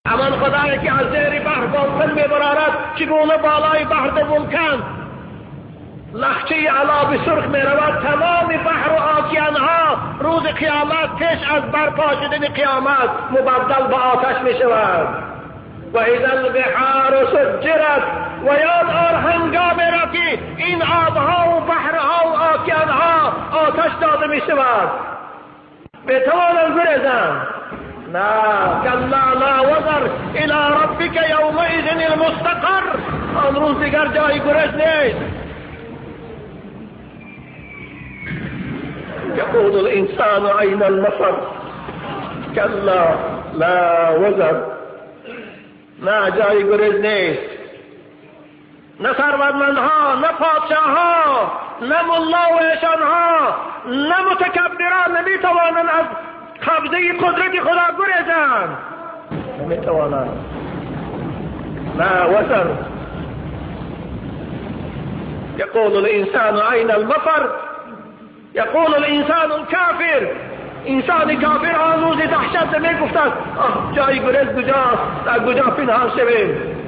همان خدایی که از زیر بحر بالکن میبرارد چگونه بالای بحر ولکن لخچه علا به سرخ میرود. تمام بحر و آکیانها روز قیامت پیش از برپا شدن قیامت مبدل به آتش میشود. و اذا البحار سجرت و یاد آر هنگامی را که این آبها و بحرها و آکیانها آتش داده میشود. بتوانم گریزم؟ لا كلا لا وزر الى ربك يومئذ المستقر. آن روز دیگر جای گریز نیست. يقول الانسان اين المفر كلا لا وزر. نه جای گریز نیست. نه ثروتمندها، نه پادشاهها، نه ملا و ایشانها، نه متکبران نمیتوانند از قبضه قدرت خدا گریزند. نمیتوانند. لا وزر. يقول الانسان اين المفر. يقول الانسان الكافر. انسان کافر آن روز دهشت میگفت است جای گریز کجاست؟ در کجا پنهان شویم؟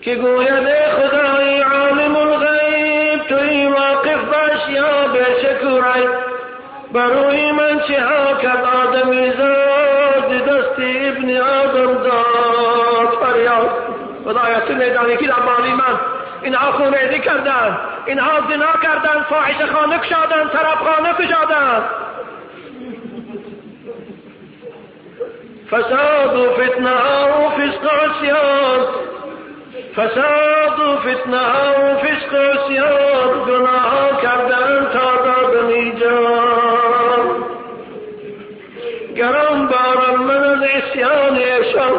که گوید خدای عالم الغیب توی واقف باش یا به شکرای بروی من چه ها کرد آدمی زاد دست ابن آدم داد فریاد. خدایا تو میدانی که در بالی من اینها خونریزی کردن، اینها زنا کردن، فاحشه خانه کشادن، طرب خانه کشادن. فساد و فتنه و فسق و عصیان، فساد و فتنه و فسق و عصیان گناه کردن تا دادن جان. گران بارم من از عصیان ایشان.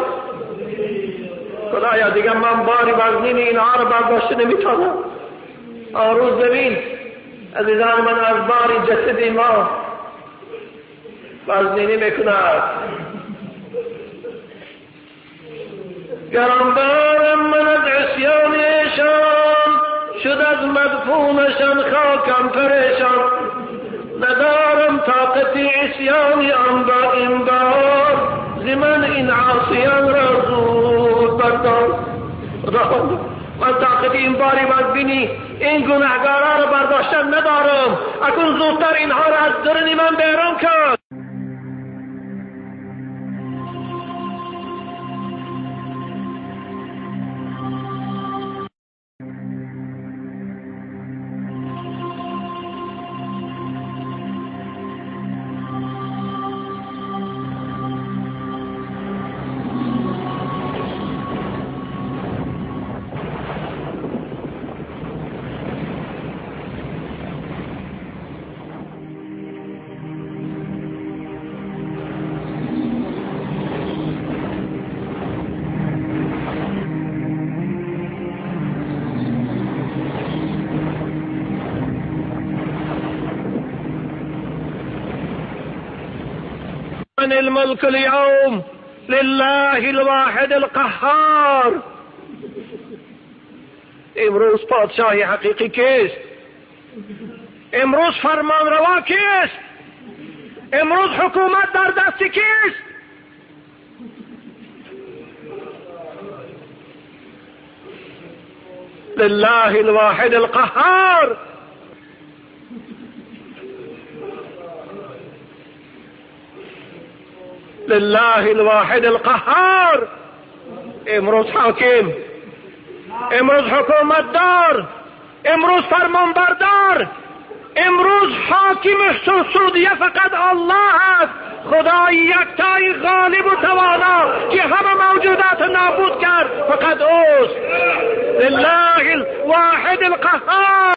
خدایا دیگر من باری وزنین اینها را برداشت نمیتونم. آن روز ببین عزیزان من از باری جسد ما وزنینی میکند. گرانبارم من از عصیان ایشان شد از مدفونشان خاکم پریشان. ندارم طاقت عصیان آن با این بار زمن این عاصیان را زود بردار. من طاقت این باری بدبینی این گناهگارا را برداشتن ندارم. اکنون زودتر اینها را از درون من بیرون کن. من الملك اليوم لله الواحد القهار. امروز پادشاهی حقیقی کیست؟ امروز فرمانروا کیست؟ امروز حکومت در دست کیست؟ لله الواحد القهار. لله الواحد القهار. امروز حاکم، امروز حکومت دار، امروز فرمان بردار، امروز حاکم سعودیه فقط الله است. خدای یکتای غالب و توانا که همه موجودات نابود کرد فقط اوست. لله الواحد القهار.